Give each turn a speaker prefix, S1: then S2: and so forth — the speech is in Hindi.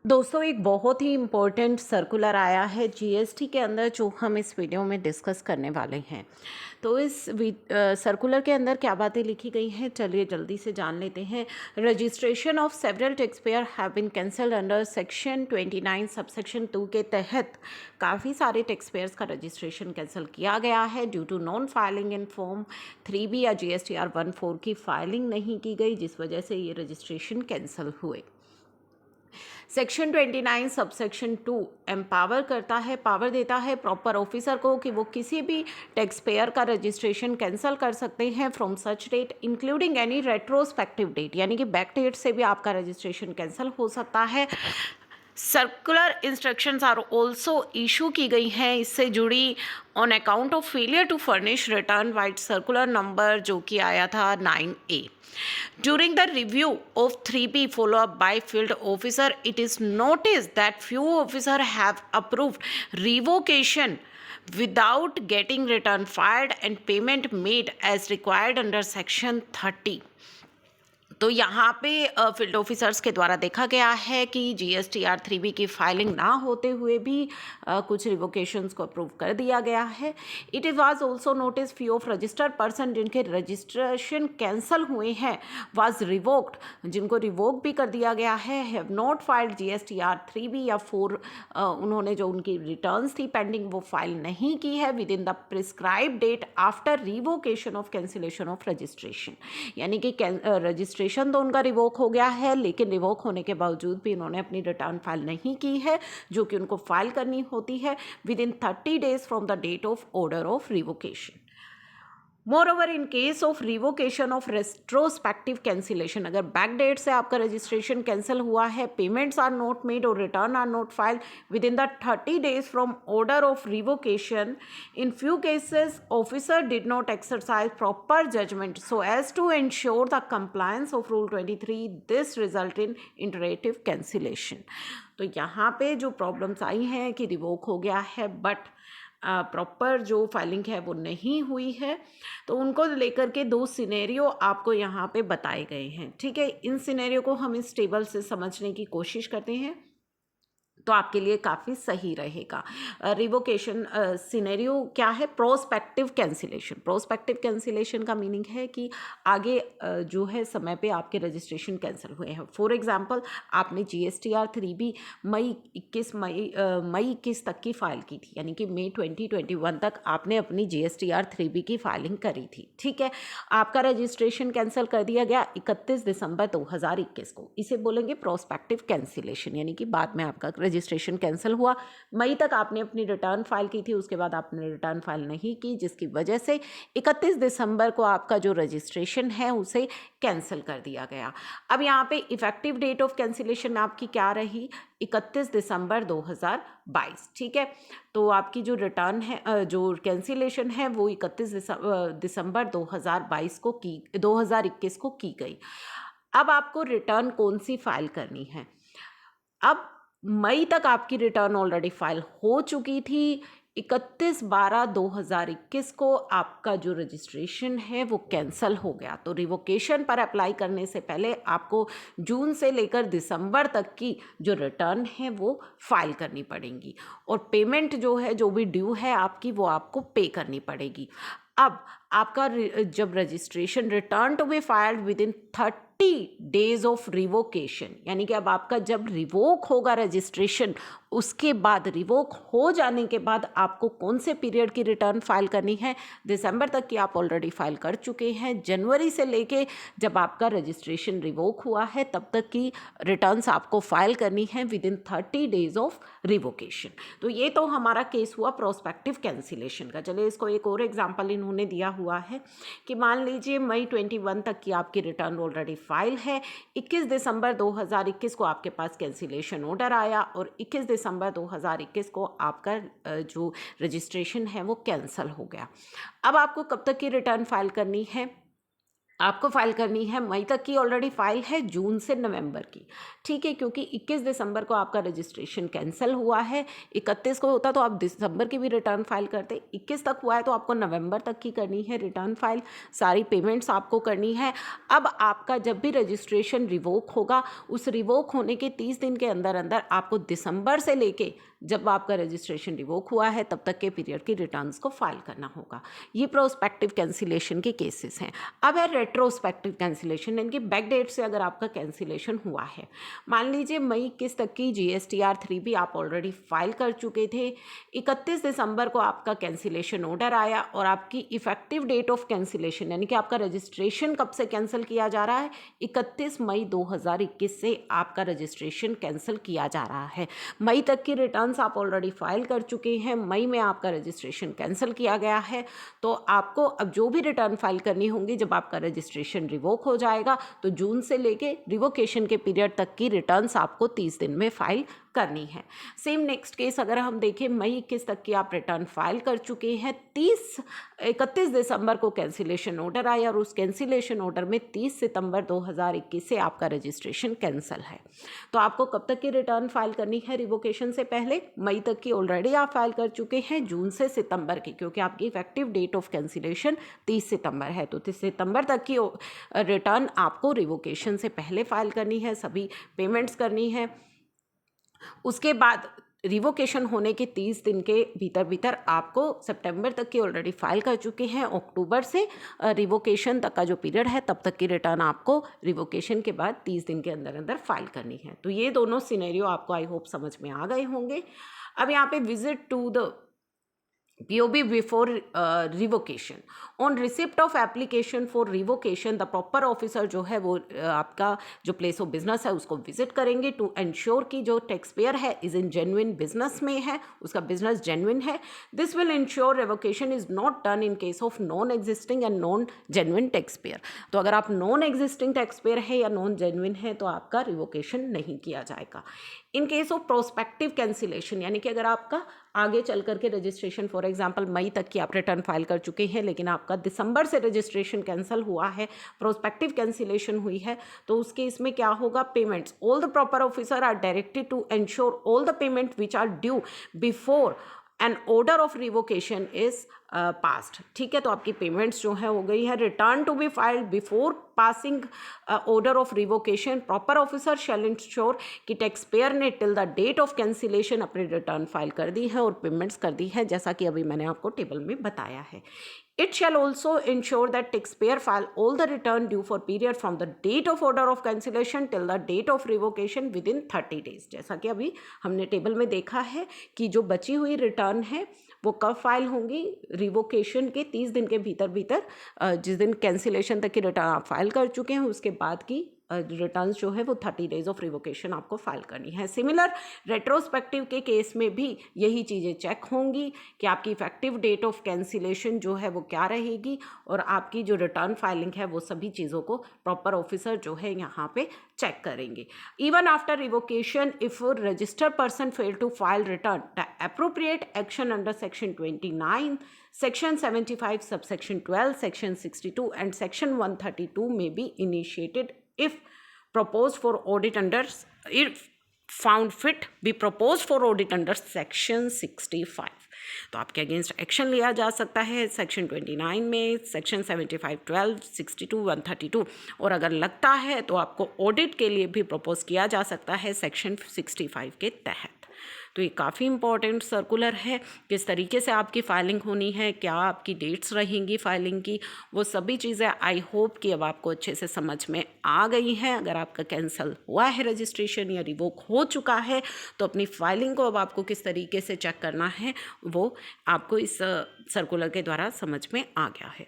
S1: दोस्तों एक बहुत ही इम्पोर्टेंट सर्कुलर आया है जीएसटी के अंदर जो हम इस वीडियो में डिस्कस करने वाले हैं। तो इस सर्कुलर के अंदर क्या बातें लिखी गई हैं चलिए जल्दी से जान लेते हैं। Registration of several tax payer have been cancelled under section 29 subsection 2 के तहत काफ़ी सारे टैक्स पेयर्स का रजिस्ट्रेशन कैंसिल किया गया है due to non filing in form 3B या GSTR 14 की फाइलिंग नहीं की गई, जिस वजह से ये रजिस्ट्रेशन कैंसिल हुए। सेक्शन 29 सबसेक्शन 2 एम्पावर करता है, पावर देता है प्रॉपर ऑफिसर को कि वो किसी भी टैक्स पेयर का रजिस्ट्रेशन कैंसिल कर सकते हैं from such date including any retrospective date, यानी कि बैक डेट से भी आपका रजिस्ट्रेशन कैंसिल हो सकता है। Circular instructions are also issue की गई हैं इससे जुड़ी on account of failure to furnish return vide circular number जो कि आया था 9A। During the review of 3B follow-up by field officer, it is noticed that few officers have approved revocation without getting return filed and payment made as required under section 30। तो यहाँ पे फील्ड ऑफिसर्स के द्वारा देखा गया है कि GSTR 3B की फाइलिंग ना होते हुए भी कुछ रिवोकेशंस को अप्रूव कर दिया गया है। It is was also notice few of registered person जिनके रजिस्ट्रेशन कैंसिल हुए हैं वाज रिवोक्ड, जिनको रिवोक भी कर दिया गया है, have not filed GSTR 3B या 4, उन्होंने जो उनकी रिटर्न्स थी पेंडिंग वो फाइल नहीं की है within the prescribe date after revocation of cancellation of registration. यानी कि रजिस्ट्रेशन तो उनका रिवोक हो गया है, लेकिन रिवोक होने के बावजूद भी इन्होंने अपनी रिटर्न फाइल नहीं की है जो कि उनको फाइल करनी होती है within 30 days from the date of order of revocation. More in case of revocation of retrospective cancellation, अगर बैक डेट से आपका रजिस्ट्रेशन कैंसिल हुआ है, पेमेंट्स आर नॉट मेड और return are not filed within the 30 days from order of revocation, in few cases officer did not exercise proper judgement so as to ensure the compliance of rule 23, this result in इंटरेटिव cancellation. तो यहाँ पे जो प्रॉब्लम्स आई हैं कि रिवोक हो गया है बट प्रॉपर जो फाइलिंग है वो नहीं हुई है, तो उनको लेकर के दो सिनेरियो आपको यहाँ पे बताए गए हैं। ठीक है, इन सिनेरियो को हम इस टेबल से समझने की कोशिश करते हैं तो आपके लिए काफ़ी सही रहेगा। रिवोकेशन सिनेरियो क्या है? Prospective cancellation. प्रोस्पेक्टिव कैंसिलेशन का मीनिंग है कि आगे जो है समय पे आपके रजिस्ट्रेशन कैंसिल हुए हैं। फॉर एग्जांपल आपने GSTR 3B मई 21 तक की फ़ाइल की थी, यानी कि मई 2021 तक आपने अपनी GSTR 3B की फाइलिंग करी थी। ठीक है, आपका रजिस्ट्रेशन कैंसिल कर दिया गया 31 दिसंबर 2021 को, इसे बोलेंगे प्रोस्पेक्टिव कैंसिलेशन, यानी कि बाद में आपका रजिस्ट्रेशन कैंसिल हुआ। मई तक आपने अपनी रिटर्न फाइल की थी, उसके बाद आपने रिटर्न फाइल नहीं की, जिसकी वजह से 31 दिसंबर को आपका जो रजिस्ट्रेशन है उसे कैंसिल कर दिया गया। अब यहाँ पे इफेक्टिव डेट ऑफ कैंसिलेशन आपकी क्या रही? 31 दिसंबर 2022। ठीक है, तो आपकी जो रिटर्न है, जो कैंसिलेशन है वो 31 दिसंबर 2021 को की गई। अब आपको रिटर्न कौन सी फाइल करनी है? अब मई तक आपकी रिटर्न ऑलरेडी फाइल हो चुकी थी, 31/12/2021 को आपका जो रजिस्ट्रेशन है वो कैंसिल हो गया। तो रिवोकेशन पर अप्लाई करने से पहले आपको जून से लेकर दिसंबर तक की जो रिटर्न है वो फाइल करनी पड़ेगी और पेमेंट जो है, जो भी ड्यू है आपकी, वो आपको पे करनी पड़ेगी। अब आपका जब registration return to be filed within 30 days of revocation, यानी कि अब आपका जब रिवोक होगा रजिस्ट्रेशन, उसके बाद रिवोक हो जाने के बाद आपको कौन से पीरियड की रिटर्न फाइल करनी है? दिसंबर तक की आप ऑलरेडी फाइल कर चुके हैं, जनवरी से लेके जब आपका रजिस्ट्रेशन रिवोक हुआ है तब तक की रिटर्न्स आपको फाइल करनी है within 30 days of revocation. तो ये तो हमारा केस हुआ प्रोस्पेक्टिव कैंसिलेशन का। चलिए इसको एक और एग्जाम्पल इन्होंने दिया हुआ है कि मान लीजिए मई 21 तक की आपकी रिटर्न ऑलरेडी फाइल है, 21 दिसंबर 2021 को आपके पास कैंसिलेशन ऑर्डर आया और 21 दिसंबर 2021 को आपका जो रजिस्ट्रेशन है वो कैंसिल हो गया। अब आपको कब तक की रिटर्न फाइल करनी है? आपको फ़ाइल करनी है मई तक की ऑलरेडी फ़ाइल है, जून से नवंबर की, ठीक है, क्योंकि 21 दिसंबर को आपका रजिस्ट्रेशन कैंसिल हुआ है। 31 को होता तो आप दिसंबर की भी रिटर्न फाइल करते, 21 तक हुआ है तो आपको नवंबर तक की करनी है रिटर्न फाइल, सारी पेमेंट्स आपको करनी है। अब आपका जब भी रजिस्ट्रेशन रिवोक होगा, उस रिवोक होने के 30 दिन के अंदर अंदर आपको दिसंबर से लेके जब आपका रजिस्ट्रेशन रिवोक हुआ है तब तक के पीरियड की रिटर्न्स को फाइल करना होगा। ये प्रोस्पेक्टिव कैंसिलेशन के केसेस हैं। अब है रेट्रोस्पेक्टिव कैंसिलेशन, यानी कि बैक डेट से अगर आपका कैंसिलेशन हुआ है, मान लीजिए मई 21 तक की GSTR 3 भी आप ऑलरेडी फाइल कर चुके थे, 31 दिसंबर को आपका कैंसिलेशन ऑर्डर आया और आपकी इफेक्टिव डेट ऑफ कैंसिलेशन यानी कि आपका रजिस्ट्रेशन कब से कैंसिल किया जा रहा है, 31 मई 2021 से आपका रजिस्ट्रेशन कैंसिल किया जा रहा है। मई तक की रिटर्न्स आप ऑलरेडी फाइल कर चुके हैं, मई में आपका रजिस्ट्रेशन कैंसिल किया गया है, तो आपको अब जो भी रिटर्न फाइल करनी होंगी जब आपका रजिस्ट्रेशन रिवोक हो जाएगा तो जून से लेके रिवोकेशन के पीरियड तक की रिटर्न्स आपको 30 दिन में फाइल करनी है। सेम नेक्स्ट केस अगर हम देखें, मई 21 तक की आप रिटर्न फाइल कर चुके हैं, 31 दिसंबर को कैंसिलेशन ऑर्डर आया और उस कैंसिलेशन ऑर्डर में 30 सितंबर 2021 से आपका रजिस्ट्रेशन कैंसिल है। तो आपको कब तक की रिटर्न फाइल करनी है रिवोकेशन से पहले? मई तक की ऑलरेडी आप फाइल कर चुके हैं, जून से सितंबर की, क्योंकि आपकी इफेक्टिव डेट ऑफ कैंसिलेशन 30 सितंबर है, तो 30 सितंबर तक की रिटर्न आपको रिवोकेशन से पहले फाइल करनी है, सभी पेमेंट्स करनी है। उसके बाद रिवोकेशन होने के 30 दिन के भीतर भीतर आपको सितंबर तक की ऑलरेडी फाइल कर चुके हैं, अक्टूबर से रिवोकेशन तक का जो पीरियड है तब तक की रिटर्न आपको रिवोकेशन के बाद 30 दिन के अंदर अंदर फाइल करनी है। तो ये दोनों सिनेरियो आपको आई होप समझ में आ गए होंगे। अब यहाँ पे visit to the POB before revocation. On receipt of application for revocation, the proper officer जो है वो आपका जो प्लेस ऑफ बिजनेस है उसको विजिट करेंगे टू एंश्योर कि जो टैक्स पेयर है इज इन जेन्युइन बिजनेस में है, उसका बिजनेस जेन्युइन है। This will ensure revocation is not done in case of non existing and non genuine tax payer. तो अगर आप नॉन एग्जिस्टिंग टैक्स पेयर है या नॉन जेन्युइन है तो आपका रिवोकेशन नहीं किया जाएगा। इन केस ऑफ प्रोस्पेक्टिव कैंसिलेशन, यानी कि अगर आपका आगे चल करके रजिस्ट्रेशन फॉर एग्जांपल मई तक की आप रिटर्न फाइल कर चुके हैं लेकिन आपका दिसंबर से रजिस्ट्रेशन कैंसिल हुआ है, प्रोस्पेक्टिव कैंसिलेशन हुई है, तो उस केस में क्या होगा? Payments, all the proper officer are directed to ensure all the payment which are due before an order of revocation is passed. ठीक है, तो आपकी पेमेंट्स जो है हो गई है। Return to be filed before passing order of revocation, proper officer shall ensure कि टैक्स पेयर ने till the date of cancellation अपनी रिटर्न फाइल कर दी है और पेमेंट्स कर दी है, जैसा कि अभी मैंने आपको टेबल में बताया है। It shall also ensure that taxpayer file all the return due for period from the date of order of cancellation till the date of revocation within 30 days। जैसा कि अभी हमने टेबल में देखा है कि जो बची हुई रिटर्न है वो कब फाइल होंगी? रिवोकेशन के 30 दिन के भीतर भीतर, जिस दिन कैंसिलेशन तक की रिटर्न आप फाइल कर चुके हैं उसके बाद की रिटर्न्स जो है वो 30 डेज ऑफ रिवोकेशन आपको फाइल करनी है। सिमिलर रेट्रोस्पेक्टिव के केस में भी यही चीज़ें चेक होंगी कि आपकी इफेक्टिव डेट ऑफ कैंसिलेशन जो है वो क्या रहेगी और आपकी जो रिटर्न फाइलिंग है वो सभी चीज़ों को प्रॉपर ऑफिसर जो है यहाँ पे चेक करेंगे। Even after revocation if registered person fail to file return, the appropriate action under section 29, section 75 subsection 12, section 62 and section 132 may be initiated if proposed for audit under, if found fit be proposed for audit under section 65। तो आपके अगेंस्ट एक्शन लिया जा सकता है सेक्शन 29 में, सेक्शन 75, 12, 62, 132, और अगर लगता है तो आपको ऑडिट के लिए भी प्रपोज किया जा सकता है सेक्शन 65 के तहत। तो ये काफ़ी इंपॉर्टेंट सर्कुलर है, किस तरीके से आपकी फ़ाइलिंग होनी है, क्या आपकी डेट्स रहेंगी फाइलिंग की, वो सभी चीज़ें आई होप कि अब आपको अच्छे से समझ में आ गई हैं। अगर आपका कैंसिल हुआ है रजिस्ट्रेशन या रिवोक हो चुका है तो अपनी फाइलिंग को अब आपको किस तरीके से चेक करना है वो आपको इस सर्कुलर के द्वारा समझ में आ गया है।